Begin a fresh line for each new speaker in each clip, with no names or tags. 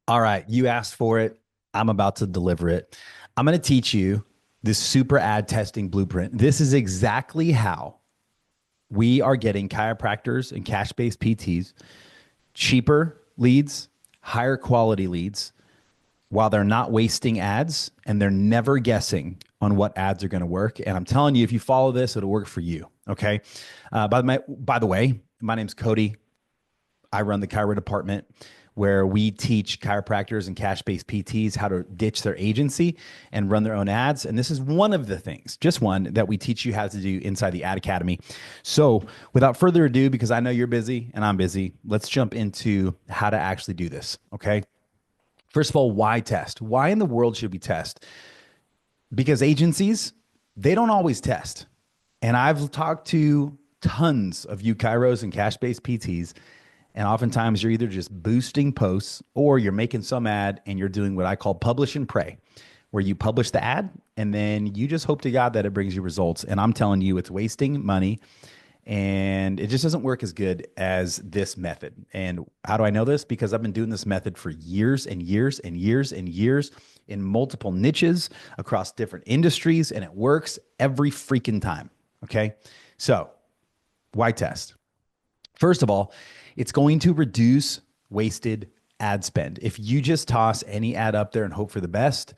All right, you asked for it. I'm about to deliver it. I'm going to teach you this super ad testing blueprint. This is exactly how we are getting chiropractors and cash based PTs cheaper leads, higher quality leads, while they're not wasting ads and they're never guessing on what ads are going to work. And I'm telling you, if you follow this, it'll work for you. Okay. By the way, my name's Cody. I run the chiro department where we teach chiropractors and cash-based PTs how to ditch their agency and run their own ads. And this is one of the things, just one, that we teach you how to do inside the Ad Academy. So without further ado, because I know you're busy and I'm busy, let's jump into how to actually do this. Okay. First of all, why test? Why in the world should we test? Because agencies, they don't always test. And I've talked to tons of you chiros and cash-based PTs, and oftentimes you're either just boosting posts or you're making some ad and you're doing what I call publish and pray, where you publish the ad and then you just hope to God that it brings you results. And I'm telling you, it's wasting money and it just doesn't work as good as this method. And how do I know this? Because I've been doing this method for years and years and years and years in multiple niches across different industries, and it works every freaking time. Okay. So, why test? First of all, it's going to reduce wasted ad spend. If you just toss any ad up there and hope for the best,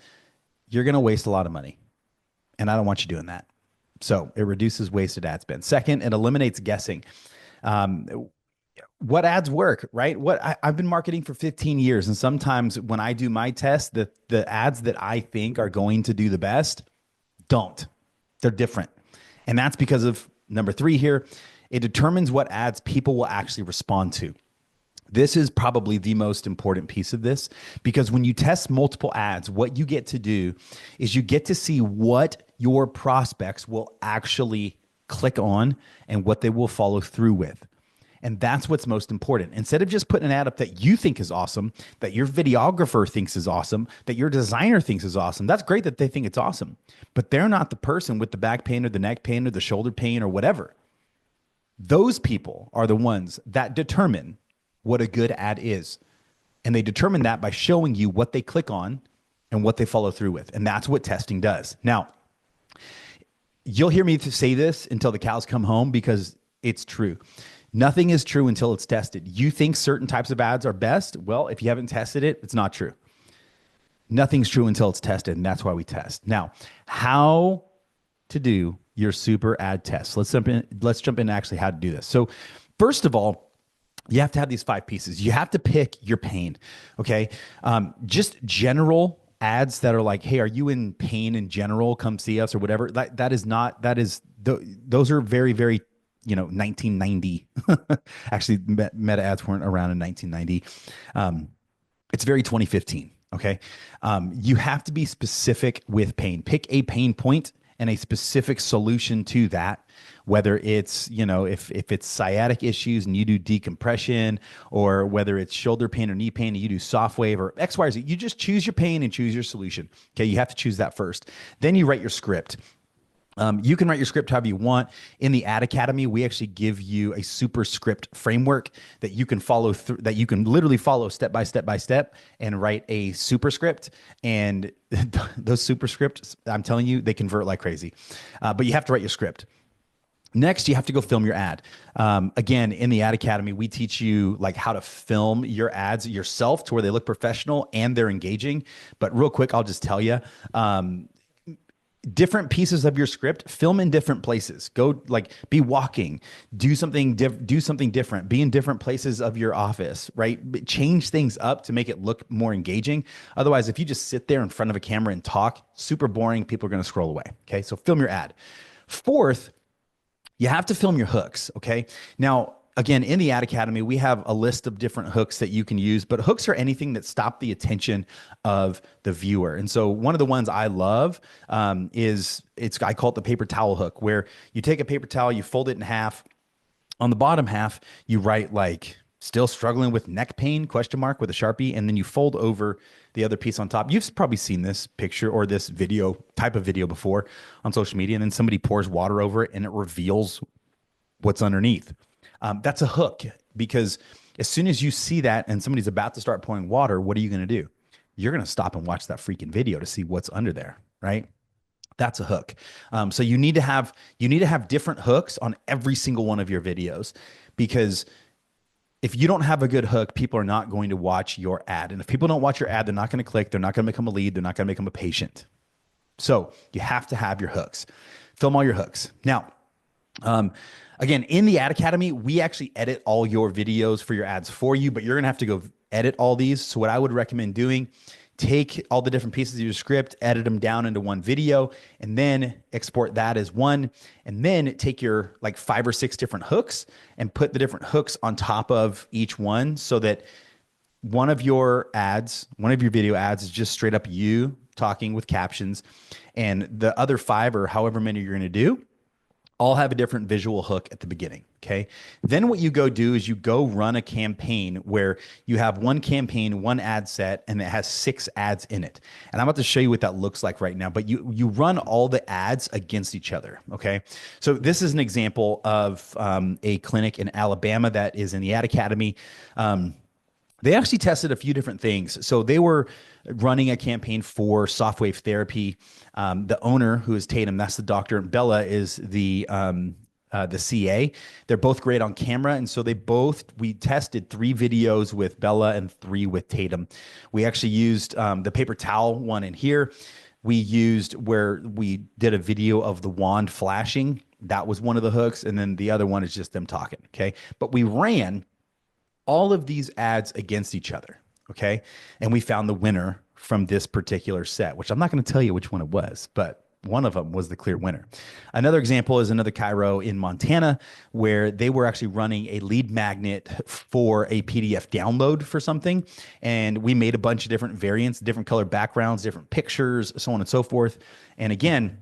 you're going to waste a lot of money. And I don't want you doing that. So it reduces wasted ad spend. Second, it eliminates guessing. What ads work, right? I've been marketing for 15 years. And sometimes when I do my test, the ads that I think are going to do the best don't. They're different. And that's because of number three here. It determines what ads people will actually respond to. This is probably the most important piece of this because when you test multiple ads, what you get to do is you get to see what your prospects will actually click on and what they will follow through with. And that's what's most important. Instead of just putting an ad up that you think is awesome, that your videographer thinks is awesome, that your designer thinks is awesome, that's great that they think it's awesome. But they're not the person with the back pain or the neck pain or the shoulder pain or whatever. Those people are the ones that determine what a good ad is. And they determine that by showing you what they click on and what they follow through with. And that's what testing does. Now, you'll hear me say this until the cows come home because it's true. Nothing is true until it's tested. You think certain types of ads are best? Well, if you haven't tested it, it's not true. Nothing's true until it's tested, and that's why we test. Now, how to do your super ad test. Let's jump in. Let's jump into actually how to do this. So, first of all, you have to have these 5 pieces. You have to pick your pain. Okay, just general ads that are like, "Hey, are you in pain in general? Come see us," or whatever. That is not. That is those are very 1990. Actually, meta ads weren't around in 1990. It's very 2015. Okay, you have to be specific with pain. Pick a pain point and a specific solution to that, whether it's, if it's sciatic issues and you do decompression, or whether it's shoulder pain or knee pain and you do soft wave or X, Y, or Z. You just choose your pain and choose your solution. Okay, you have to choose that first. Then you write your script. You can write your script however you want. In the Ad Academy, we actually give you a super script framework that you can follow through, that you can literally follow step by step by step and write a super script. And those super scripts, I'm telling you, they convert like crazy. But you have to write your script. Next, you have to go film your ad. Again, in the Ad Academy, we teach you like how to film your ads yourself to where they look professional and they're engaging. But real quick, I'll just tell you, different pieces of your script, film in different places. Go like be walking, do something different, be in different places of your office, right? Change things up to make it look more engaging. Otherwise, if you just sit there in front of a camera and talk, super boring, people are going to scroll away. Okay. So film your ad. Fourth, you have to film your hooks. Okay. Now, again, in the Ad Academy, we have a list of different hooks that you can use, but hooks are anything that stop the attention of the viewer. And so one of the ones I love I call it the paper towel hook, where you take a paper towel, you fold it in half. On the bottom half, you write like still struggling with neck pain, question mark, with a Sharpie. And then you fold over the other piece on top. You've probably seen this picture or this type of video before on social media. And then somebody pours water over it and it reveals what's underneath. That's a hook because As soon as you see that and somebody's about to start pouring water, what are you going to do? You're going to stop and watch that freaking video to see what's under there, right? That's a hook. So you need to have different hooks on every single one of your videos, because if you don't have a good hook, people are not going to watch your ad. And if people don't watch your ad, they're not going to click. They're not going to become a lead. They're not going to become a patient. So you have to have your hooks. Film all your hooks. Now, again, in the Ad Academy, we actually edit all your videos for your ads for you, but you're going to have to go edit all these. So what I would recommend doing, take all the different pieces of your script, edit them down into one video, and then export that as one. And then take your like 5 or 6 different hooks and put the different hooks on top of each one, so that one of your video ads is just straight up you talking with captions. And the other 5 or however many you're going to do all have a different visual hook at the beginning. Okay. Then what you go do is you go run a campaign where you have one campaign, one ad set, and it has 6 ads in it. And I'm about to show you what that looks like right now, but you run all the ads against each other. Okay. So this is an example of a clinic in Alabama that is in the Ad Academy. They actually tested a few different things. So they were running a campaign for soft wave therapy. The owner, who is Tatum, that's the doctor, and Bella is the CA. They're both great on camera. And so we tested 3 videos with Bella and 3 with Tatum. We actually used the paper towel one in here. We used where we did a video of the wand flashing. That was one of the hooks. And then the other one is just them talking. Okay. But we ran all of these ads against each other. Okay. And we found the winner from this particular set, which I'm not going to tell you which one it was, but one of them was the clear winner. Another example is another chiro in Montana, where they were actually running a lead magnet for a PDF download for something. And we made a bunch of different variants, different color backgrounds, different pictures, so on and so forth. And again,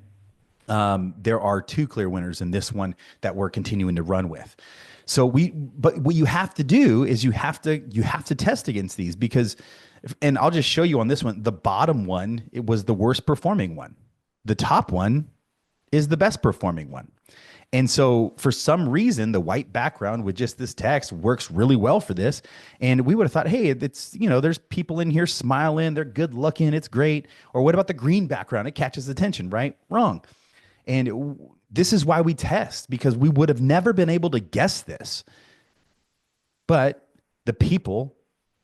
there are 2 clear winners in this one that we're continuing to run with. But what you have to do is you have to test against these, because, and I'll just show you on this one, the bottom one, it was the worst performing one. The top one is the best performing one. And so for some reason, the white background with just this text works really well for this. And we would have thought, hey, it's, there's people in here smiling, they're good looking, it's great. Or what about the green background? It catches attention, right? Wrong. And this is why we test, because we would have never been able to guess this. But the people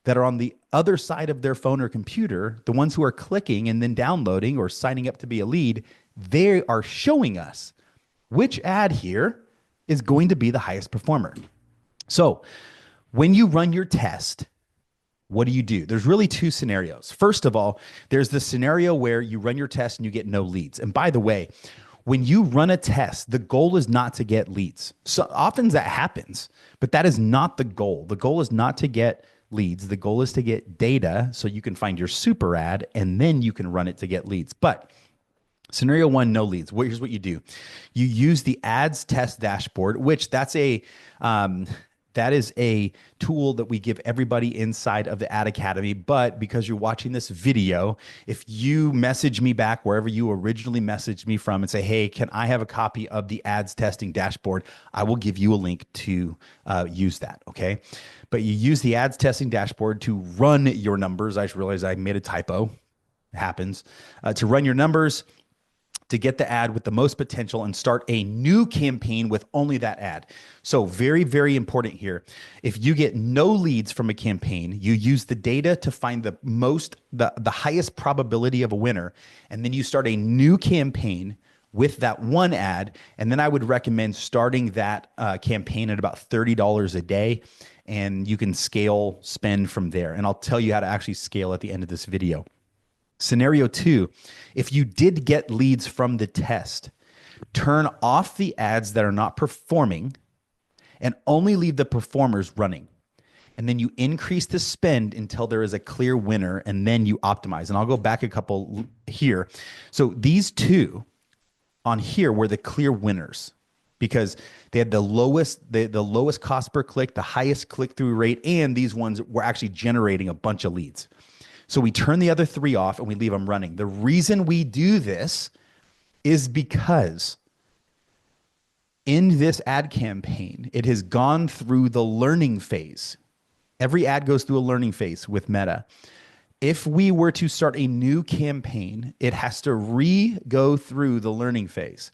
that are on the other side of their phone or computer, the ones who are clicking and then downloading or signing up to be a lead, they are showing us which ad here is going to be the highest performer. So when you run your test, what do? There's really 2 scenarios. First of all, there's the scenario where you run your test and you get no leads. And by the way, when you run a test, the goal is not to get leads. So often that happens, but that is not the goal. The goal is not to get leads. The goal is to get data so you can find your super ad, and then you can run it to get leads. But scenario 1, no leads. Here's what you do. You use the ads test dashboard, which that is a tool that we give everybody inside of the Ad Academy. But because you're watching this video, if you message me back wherever you originally messaged me from and say, hey, can I have a copy of the ads testing dashboard? I will give you a link to use that. Okay. But you use the ads testing dashboard to run your numbers. I just realized I made a typo. It happens. To run your numbers, to get the ad with the most potential, and start a new campaign with only that ad. So very, very important here. If you get no leads from a campaign, you use the data to find the highest probability of a winner. And then you start a new campaign with that one ad. And then I would recommend starting that campaign at about $30 a day. And you can scale spend from there. And I'll tell you how to actually scale at the end of this video. Scenario 2, if you did get leads from the test, turn off the ads that are not performing and only leave the performers running. And then you increase the spend until there is a clear winner, and then you optimize. And I'll go back a couple here. So these 2 on here were the clear winners, because they had the lowest cost per click, the highest click-through rate, and these ones were actually generating a bunch of leads. So we turn the other 3 off and we leave them running. The reason we do this is because in this ad campaign, it has gone through the learning phase. Every ad goes through a learning phase with Meta. If we were to start a new campaign, it has to go through the learning phase.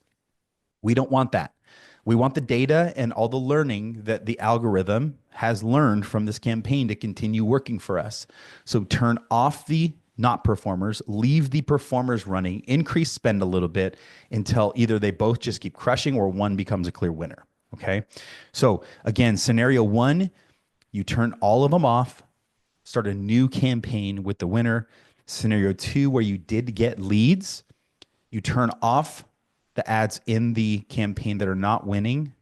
We don't want that. We want the data and all the learning that the algorithm has learned from this campaign to continue working for us. So turn off the not performers, leave the performers running, increase spend a little bit until either they both just keep crushing or one becomes a clear winner. Okay. So again, scenario one, you turn all of them off, start a new campaign with the winner. Scenario two, where you did get leads, you turn off the ads in the campaign that are not winning,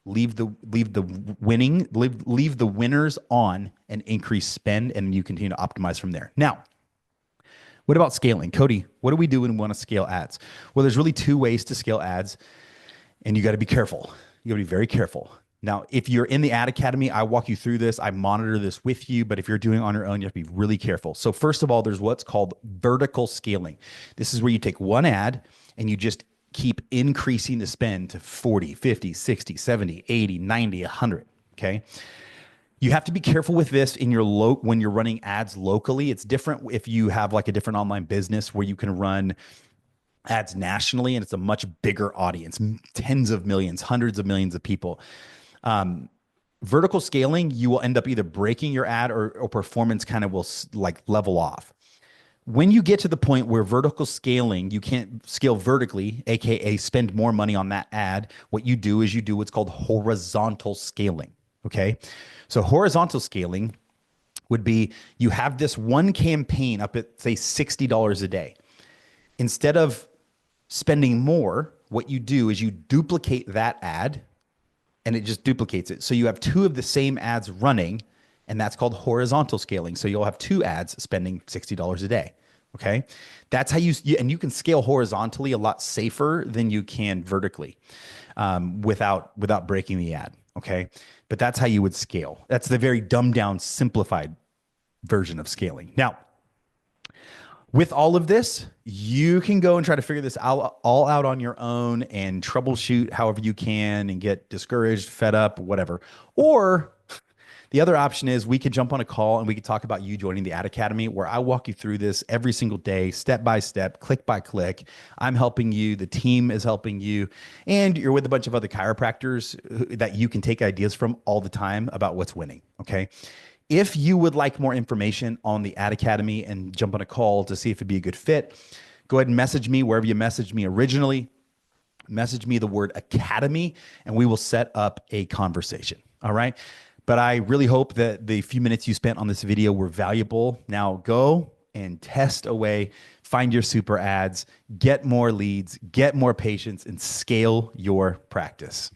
leave the winners on and increase spend, and you continue to optimize from there. Now, what about scaling? Cody, what do we do when we want to scale ads? Well, there's really two ways to scale ads, and you got to be careful. You got to be very careful. Now, if you're in the Ad Academy, I walk you through this. I monitor this with you, but if you're doing it on your own, you have to be really careful. So first of all, there's what's called vertical scaling. This is where you take one ad and you just keep increasing the spend to 40, 50, 60, 70, 80, 90, 100, okay? You have to be careful with this in your when you're running ads locally. It's different if you have like a different online business where you can run ads nationally and it's a much bigger audience, tens of millions, hundreds of millions of people. Vertical scaling, you will end up either breaking your ad or performance kind of will like level off. When you get to the point where vertical scaling, you can't scale vertically, AKA spend more money on that ad, what you do is you do what's called horizontal scaling, okay? So horizontal scaling would be you have this one campaign up at, say, $60 a day. Instead of spending more, what you do is you duplicate that ad and it just duplicates it. So you have two of the same ads running, and that's called horizontal scaling. So you'll have two ads spending $60 a day. Okay. That's how and you can scale horizontally a lot safer than you can vertically, without breaking the ad. Okay. But that's how you would scale. That's the very dumbed down, simplified version of scaling. Now, with all of this, you can go and try to figure this all out on your own and troubleshoot however you can and get discouraged, fed up, whatever. Or the other option is we could jump on a call and we could talk about you joining the Ad Academy, where I walk you through this every single day, step by step, click by click. I'm helping you. The team is helping you. And you're with a bunch of other chiropractors that you can take ideas from all the time about what's winning. Okay. If you would like more information on the Ad Academy and jump on a call to see if it'd be a good fit, go ahead and message me wherever you messaged me originally. Message me the word Academy and we will set up a conversation. All right. But I really hope that the few minutes you spent on this video were valuable. Now go and test away, find your super ads, get more leads, get more patients, and scale your practice.